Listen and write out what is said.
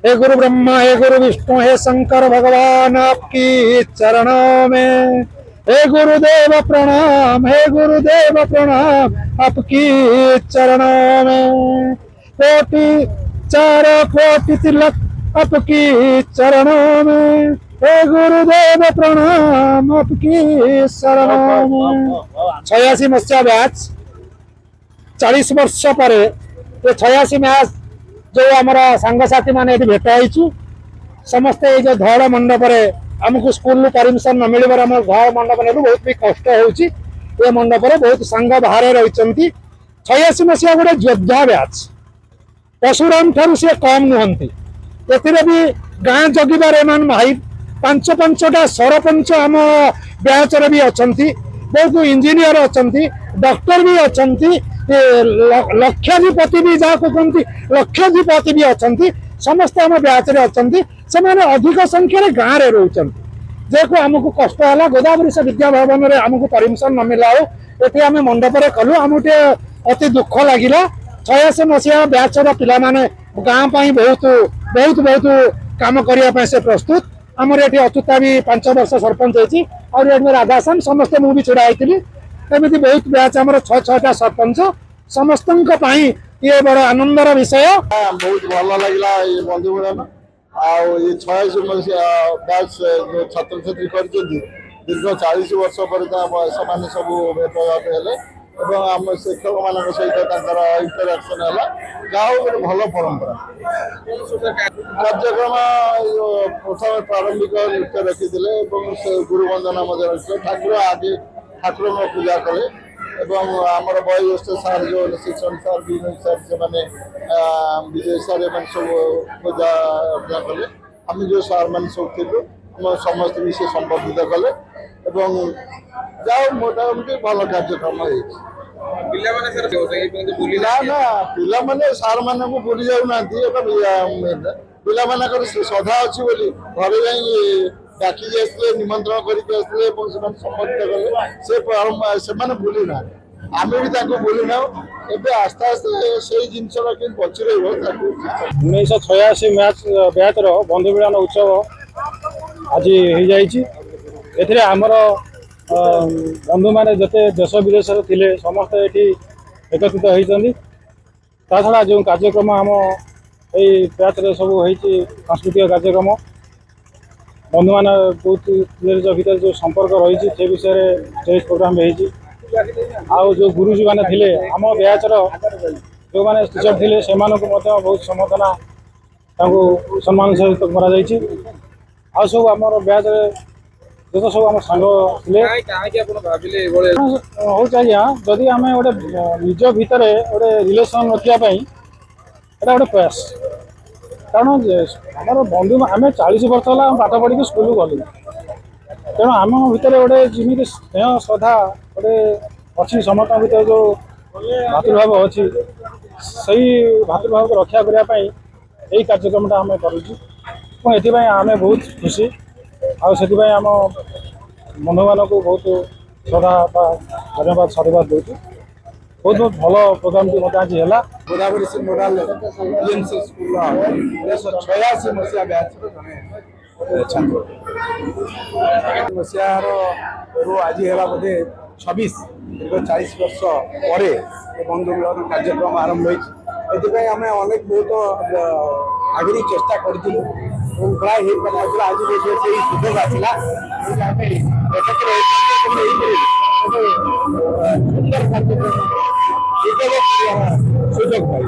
हे गुरु ब्रह्मा हे गुरु विष्णु हे शंकर भगवान आपकी चरणों में। हे गुरुदेव प्रणाम हे गुरुदेव प्रणाम आपकी चरणों में। कोटि चार कोटि तिलक आपकी चरणों में। हे गुरुदेव प्रणाम आपकी शरणों में। 86 मसीहा बैच 40 वर्ष पर 86 मैच जो आमर सांगसाथी मैंने भेटाई समस्ते जो धड़ मंडप आमको स्कूल परमिशन न मिल धड़ मंडप ने बहुत भी कष्ट हो मंडप बहुत सांग बाहर रही। 86 मसीहा गोटे योद्धा बैच परशुराम ठारू सी कम नुहति भी गाँ जगिबार एम भाई 5-5टा सरपंच आम बैच भी अच्छा बहुत इंजीनियर अच्छा डॉक्टर भी अच्छा लक्षाधिपति भी जहाँ कहते लक्षाधिपति भी अच्छा समस्त आम बैच अच्छा से अधिक संख्यार गाँव में रोचन जेको आमको कष्ट है गोदावरी से विद्या भवन में आमको परमिशन न मिला ये आम मंडप कलु आमको अति दुख लगिला। 86 मसीहा बैच पिला माने गाँ बहुत बहुत बहुत काम करने से प्रस्तुत आमर ये अच्युता भी 5 वर्ष सरपंच होती और राधाश्याम समस्ते मुझे छड़ा होती एमती बहुत बैच आम 6-6टा सरपंच समस्त ये बड़ आनंदर विषय बहुत भल लगे ये बंधु मिलन आउ 86 मसीहा बैच जो छात्र छात्री कर दीर्घ 40 वर्ष पर से सब भेटघाट हेले आम शिक्षक मान सहित इंटराक्शन है गाँव गोटे भल परंपरा कार्यक्रम प्रथम प्रारंभिक नृत्य रखी गुरु वंदना रखी ठाकुर आगे ठाकुर पूजा कले आमर वयोज्येष्ठ सार जो शिक्षण सार विनोद सार से विजय सार सब पूजा अर्चना कले आम जो सार मान सब थी समस्त भी से संबर्धित कले जाओ मोटामोटी भल कार्यक्रम पिला माने सार मान को भूली जाऊना पिला मानकर श्रद्धा अच्छी बोली घर जाई डाकी आसते निमंत्रण करके संबोधित कले से भूली ना आम भी भूली ना एवं आस्ते आस्ते से जिनस बची रही 1986 मैच बैच बंधु मिलन उत्सव आज हो आमर बंधु मैंने जिते देश विदेश थे समस्त ये एकत्रित होती छड़ा जो कार्यक्रम आम यही बैच सब होती सांस्कृतिक कार्यक्रम बंधु मान बहुत भर जो संपर्क रही से विषय स्टेज प्रोग्राम भी आउ जो गुरुजी मैंने थे आम बैच जो मैंने टीचर थे से बहुत सम्बर्धना सम्मान सहित कर सब आम बैच जो सब आम सांग हूँ आज्ञा जदि आम गोटे निज भितर गोटे रिलेसन रखापी गोटे प्रयास कारण आम बंधु आम 40 वर्ष है पाठ पढ़ी स्कूल गलु तेणु आम भितर गोटे जमी स्नेह श्रद्धा गोटे अच्छी समस्त भर जो भातृभाव अच्छी से भातृभाव को रक्षा करने यही कार्यक्रमटा आम करुँ आम बहुत खुशी आम बंधु मान को बहुत श्रद्धा धन्यवाद साधुवाद दूँ बहुत बहुत भल प्रोग्राम टी मत आज है गोदावरी सिंह मोडाल स्कूल 1986 मसीहा बैच छात्र मसीहार आज है बोधे 26 दीर्घ 40 वर्ष पर बंधु मिलन कार्यक्रम आरंभ होती आम अनेक बहुत आगे चेष्टा करूँ प्राय आज सुजोग आसला सुंदर कार्यक्रम सुजोग पाई